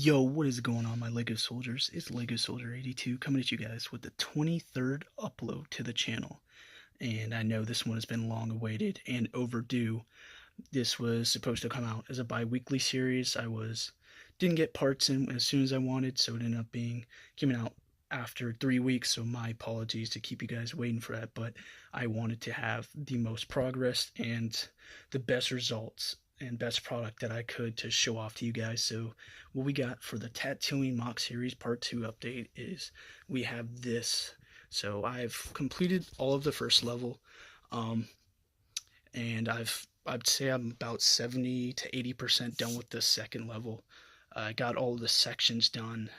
Yo, what is going on, my LEGO soldiers? It's LEGO Soldier 82 coming at you guys with the 23rd upload to the channel. And I know this one has been long awaited and overdue. This was supposed to come out as a bi-weekly series. Didn't get parts in as soon as I wanted, so it ended up coming out after 3 weeks. So my apologies to keep you guys waiting for that, but I wanted to have the most progress and the best results and best product that I could to show off to you guys. So what we got for the Tatooine Moc series part 2 update is we have this. So I've completed all of the first level, and I'd say I'm about 70 to 80% done with the second level. I got all of the sections done,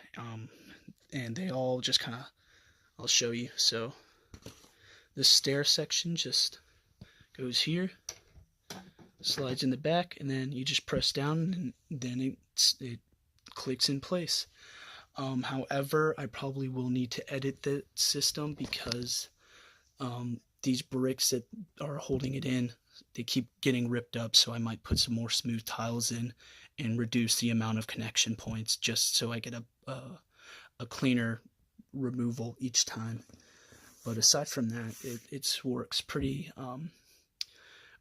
and they all just kind of, I'll show you. So the stair section just goes here, slides in the back, and then you just press down and then it clicks in place. However, I probably will need to edit the system because these bricks that are holding it in, they keep getting ripped up, so I might put some more smooth tiles in and reduce the amount of connection points just so I get a cleaner removal each time. But aside from that, it works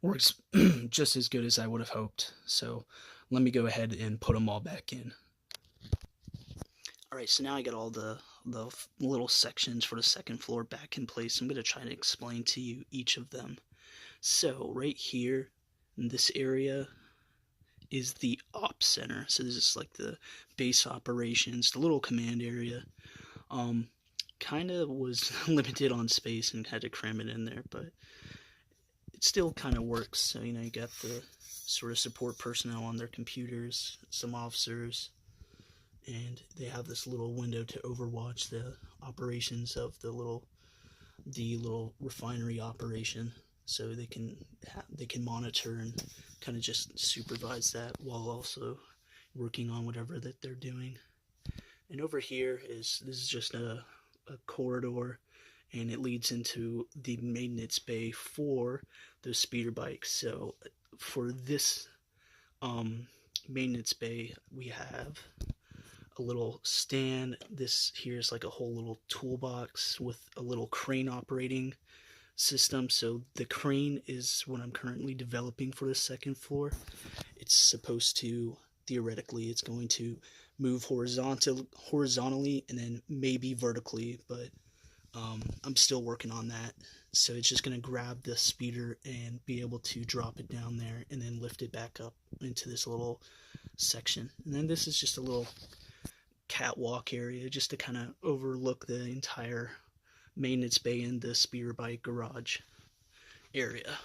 works just as good as I would have hoped. So let me go ahead and put them all back in. Alright, so now I got all the little sections for the second floor back in place. I'm going to try to explain to you each of them. So right here in this area is the ops center. So this is like the base operations, the little command area. Kind of was limited on space and had to cram it in there, but it still kind of works. So, you got the sort of support personnel on their computers, some officers, and they have this little window to overwatch the operations of the little refinery operation. So they can monitor and kind of just supervise that while also working on whatever that they're doing. And over here this is just a corridor, and it leads into the maintenance bay for those speeder bikes. So for this maintenance bay, we have a little stand. This here is like a whole little toolbox with a little crane operating system. So the crane is what I'm currently developing for the second floor. It's supposed to, theoretically, it's going to move horizontally and then maybe vertically, but I'm still working on that. So it's just going to grab the speeder and be able to drop it down there and then lift it back up into this little section. And then this is just a little catwalk area just to kind of overlook the entire maintenance bay and the speeder bike garage area.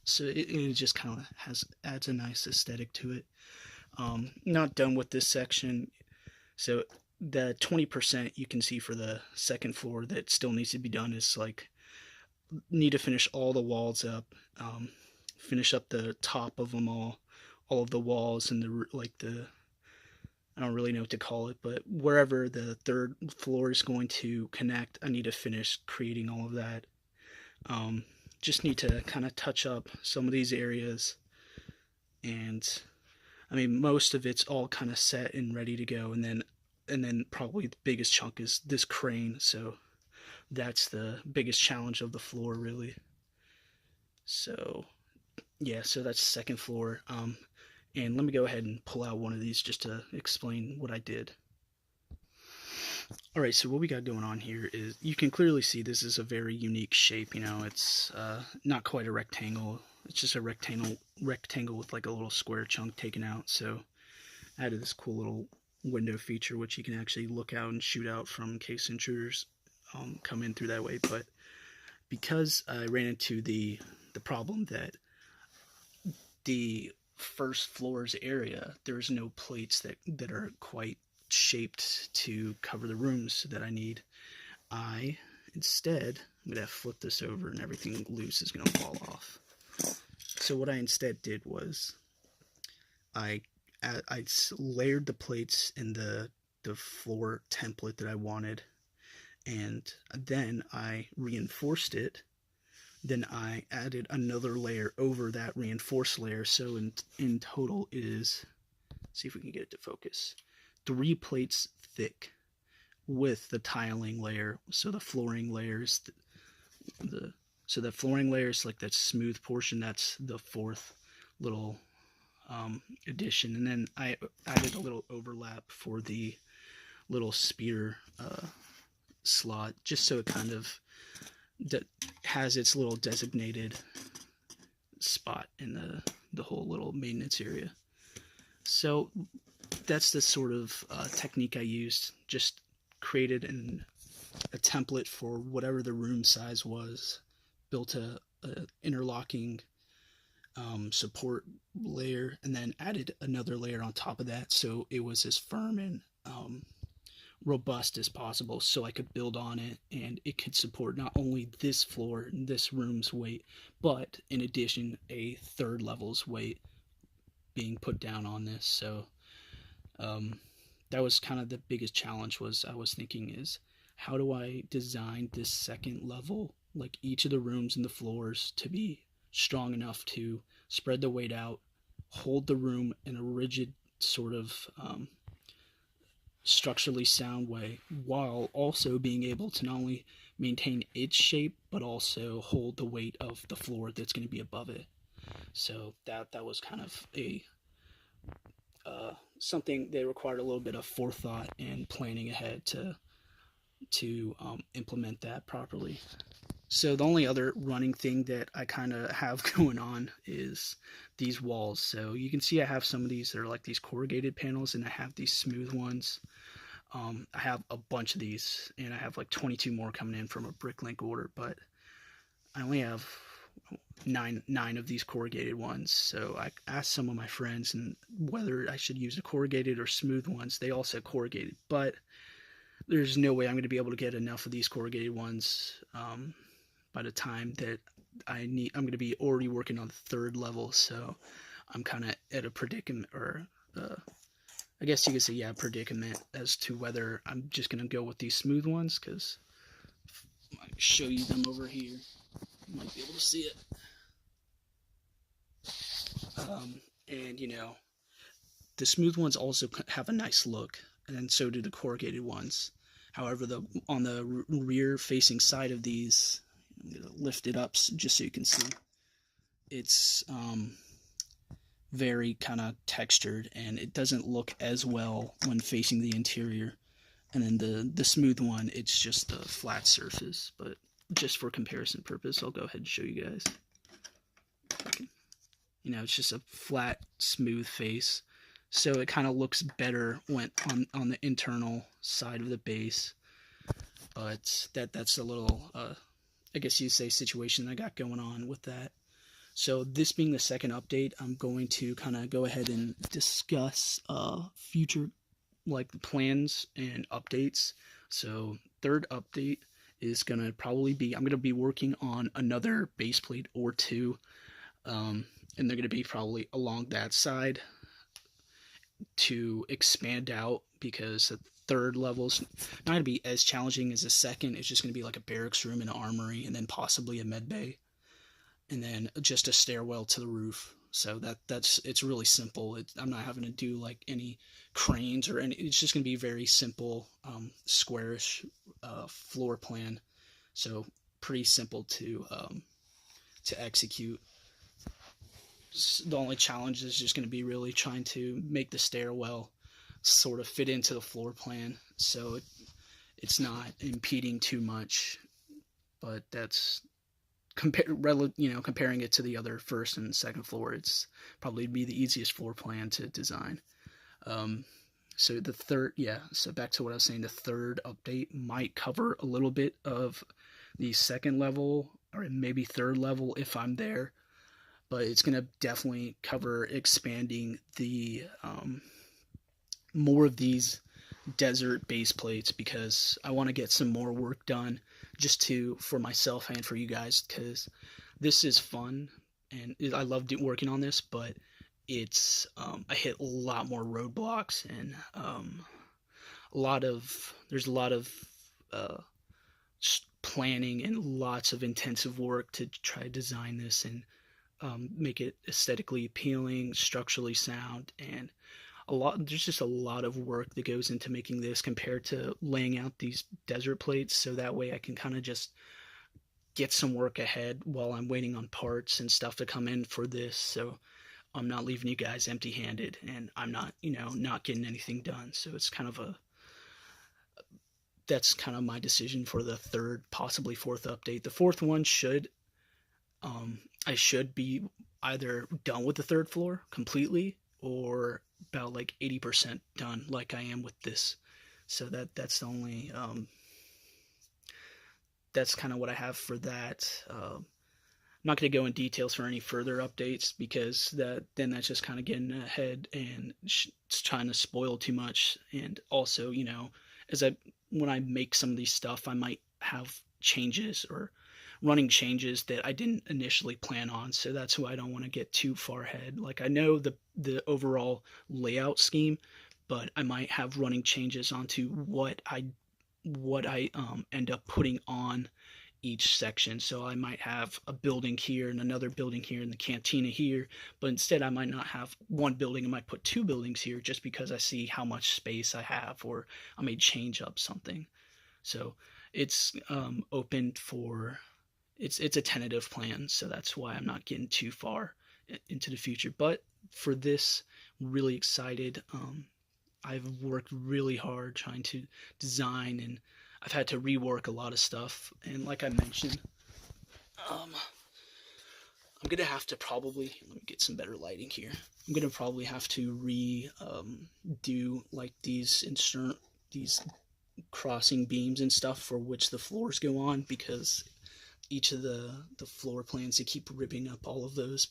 So it just kind of adds a nice aesthetic to it. Not done with this section. So the 20% you can see for the second floor that still needs to be done is like, need to finish all the walls up, finish up the top of them all of the walls, and the I don't really know what to call it, but wherever the third floor is going to connect, I need to finish creating all of that. Just need to kind of touch up some of these areas, and I mean, most of it's all kind of set and ready to go, and then probably the biggest chunk is this crane. So that's the biggest challenge of the floor, really. So yeah, so that's the second floor. And let me go ahead and pull out one of these just to explain what I did. Alright, so what we got going on here is, you can clearly see this is a very unique shape. It's not quite a rectangle. It's just a rectangle with like a little square chunk taken out. So I added this cool little window feature, which you can actually look out and shoot out from in case intruders come in through that way. But because I ran into the problem that the first floor's area, there's no plates that are quite shaped to cover the rooms that I need, instead, I'm going to flip this over and everything loose is going to fall off. So what I instead did was I layered the plates in the floor template that I wanted, and then I reinforced it. Then I added another layer over that reinforced layer. So in total is, see if we can get it to focus, 3 plates thick with the tiling layer. So the flooring layers, so the flooring layers, like that smooth portion, that's the 4th little addition. And then I added a little overlap for the little spear slot, just so it kind of has its little designated spot in the whole little maintenance area. So that's the sort of technique I used. Just created a template for whatever the room size was, built a interlocking support layer, and then added another layer on top of that, so it was as firm and robust as possible, so I could build on it, and it could support not only this floor, this room's weight, but in addition a 3rd level's weight being put down on this. So that was kind of the biggest challenge. Was I was thinking is, how do I design this 2nd level, like each of the rooms and the floors, to be strong enough to spread the weight out, hold the room in a rigid sort of structurally sound way, while also being able to not only maintain its shape but also hold the weight of the floor that's going to be above it. So that was kind of a something that required a little bit of forethought and planning ahead to implement that properly. So the only other running thing that I kind of have going on is these walls. So you can see I have some of these that are like these corrugated panels, and I have these smooth ones. I have a bunch of these, and I have like 22 more coming in from a Bricklink order, but I only have nine of these corrugated ones. So I asked some of my friends and whether I should use the corrugated or smooth ones. They all said corrugated, but there's no way I'm going to be able to get enough of these corrugated ones by the time that I'm going to be already working on the 3rd level. So I'm kind of at a predicament, or I guess you could say, yeah, predicament, as to whether I'm just going to go with these smooth ones, because I can show you them over here. You might be able to see it. And you know, the smooth ones also have a nice look, and so do the corrugated ones. However, on the rear facing side of these, I'm going to lift it up just so you can see, it's very kind of textured, and it doesn't look as well when facing the interior. And then the smooth one, it's just a flat surface. But just for comparison purpose, I'll go ahead and show you guys. Okay. You know, it's just a flat, smooth face. So it kind of looks better when on the internal side of the base. But that's a little, I guess you'd say, situation I got going on with that. So this being the 2nd update, I'm going to kind of go ahead and discuss future like plans and updates. So 3rd update is going to probably be, I'm going to be working on another base plate or 2. And they're going to be probably along that side to expand out, because the 3rd level's not going to be as challenging as the 2nd. It's just going to be like a barracks room and an armory, and then possibly a med bay, and then just a stairwell to the roof. So it's really simple. I'm not having to do like any cranes or any. It's just going to be very simple, squarish floor plan. So pretty simple to execute. The only challenge is just going to be really trying to make the stairwell sort of fit into the floor plan, so it's not impeding too much. But that's comparing it to the other 1st and 2nd floor, it's probably be the easiest floor plan to design. So the 3rd, so back to what I was saying, the 3rd update might cover a little bit of the 2nd level, or maybe 3rd level if I'm there. But it's going to definitely cover expanding the more of these desert base plates, because I want to get some more work done just for myself and for you guys, because this is fun and I love working on this, but it's I hit a lot more roadblocks, and there's a lot of planning and lots of intensive work to try to design this and make it aesthetically appealing, structurally sound, and there's just a lot of work that goes into making this compared to laying out these desert plates, so that way I can kind of just get some work ahead while I'm waiting on parts and stuff to come in for this, so I'm not leaving you guys empty-handed, and I'm not, not getting anything done. So it's kind of that's kind of my decision for the third, possibly fourth update. The fourth one I should be either done with the third floor completely or about like 80% done, like I am with this. So that's the only that's kind of what I have for that. I'm not going to go in details for any further updates because that's just kind of getting ahead and trying to spoil too much. And also, when I make some of these stuff, I might have changes or running changes that I didn't initially plan on. So that's why I don't want to get too far ahead. Like, I know the overall layout scheme, but I might have running changes onto what I end up putting on each section. So I might have a building here and another building here and the cantina here, but instead I might not have one building. I might put two buildings here just because I see how much space I have, or I may change up something. So it's open for it's a tentative plan, so that's why I'm not getting too far into the future. But for this, really excited. I've worked really hard trying to design, and I've had to rework a lot of stuff. And like I mentioned, I'm gonna have to probably, let me get some better lighting here. I'm gonna probably have to do like these crossing beams and stuff for which the floors go on, because each of the floor plans, they keep ripping up all of those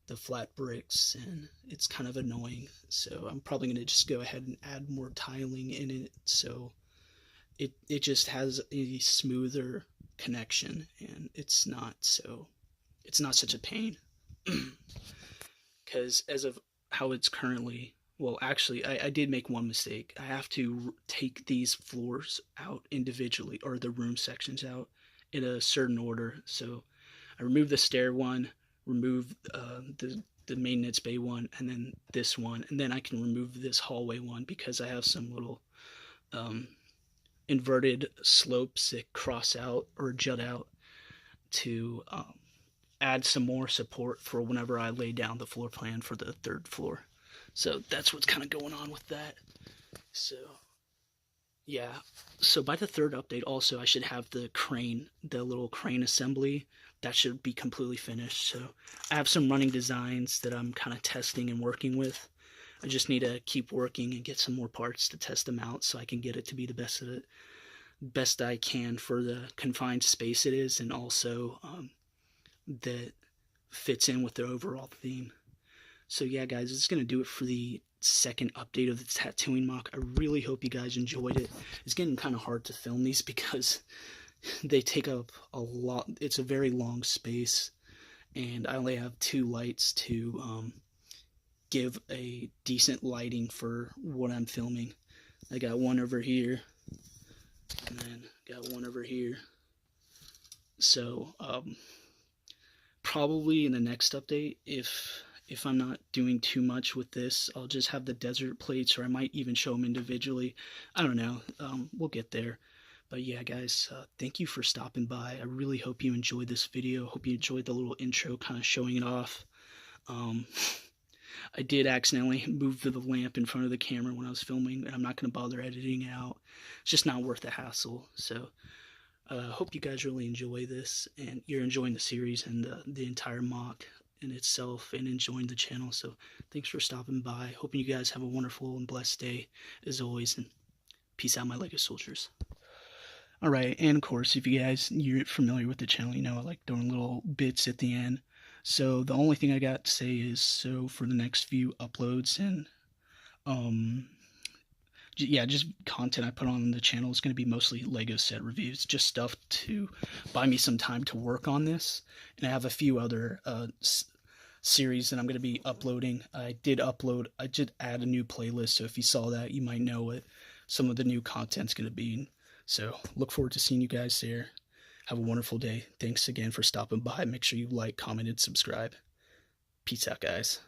the flat bricks, and it's kind of annoying. So I'm probably going to just go ahead and add more tiling in it, so it just has a smoother connection, and it's not such a pain. Because as of how it's currently, well, actually, I did make one mistake. I have to take these floors out individually, or the room sections out, in a certain order. So I removed the stair one, remove the maintenance bay one, and then this one, and then I can remove this hallway one because I have some little inverted slopes that cross out or jut out to add some more support for whenever I lay down the floor plan for the third floor. So that's what's kind of going on with that. So yeah, so by the third update also, I should have the little crane assembly. That should be completely finished. So I have some running designs that I'm kind of testing and working with. I just need to keep working and get some more parts to test them out so I can get it to be the best I can for the confined space it is, and also that fits in with the overall theme. So yeah, guys, it's going to do it for the second update of the Tatooine Moc. I really hope you guys enjoyed it. It's getting kind of hard to film these because they take up a lot. It's a very long space, and I only have two lights to give a decent lighting for what I'm filming. I got one over here, and then got one over here. So probably in the next update, if I'm not doing too much with this, I'll just have the desert plates, or I might even show them individually. I don't know. We'll get there. But yeah, guys, thank you for stopping by. I really hope you enjoyed this video. Hope you enjoyed the little intro kind of showing it off. I did accidentally move the lamp in front of the camera when I was filming, and I'm not going to bother editing it out. It's just not worth the hassle. So hope you guys really enjoy this, and you're enjoying the series and the entire mock in itself, and enjoying the channel. So thanks for stopping by. Hoping you guys have a wonderful and blessed day as always, and peace out, my Lego soldiers. Alright, and of course, if you're familiar with the channel, I like throwing little bits at the end. So the only thing I got to say is, so for the next few uploads and yeah, just content I put on the channel is going to be mostly Lego set reviews, just stuff to buy me some time to work on this. And I have a few other series that I'm going to be uploading. I did add a new playlist, so if you saw that, you might know what some of the new content's going to be. So look forward to seeing you guys there. Have a wonderful day. Thanks again for stopping by. Make sure you like, comment, and subscribe. Peace out, guys.